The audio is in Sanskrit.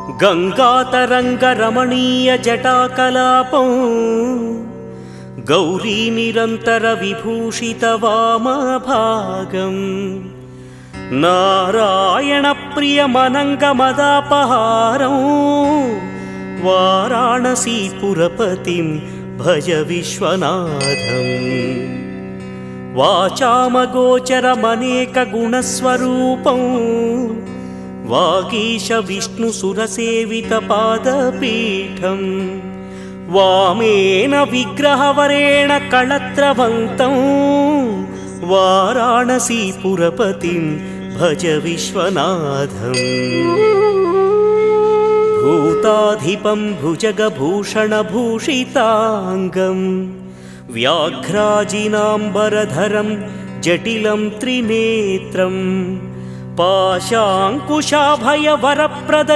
गङ्गातरङ्गरमणीयजटाकलापं गौरीनिरन्तरविभूषितवामभागम् नारायणप्रियमनङ्गमदापहारं वाराणसीपुरपतिं भज विश्वनाथम्। वाचामगोचरमनेकगुणस्वरूपं वागीशविष्णुसुरसेवितपादपीठं वामेन विग्रहवरेण कळत्रवन्तं वाराणसीपुरपतिं भज विश्वनाथम्। भूताधिपं भुजगभूषणभूषिताङ्गं व्याघ्राजिनाम्बरधरं जटिलं त्रिनेत्रं पाशाङ्कुशाभयवरप्रद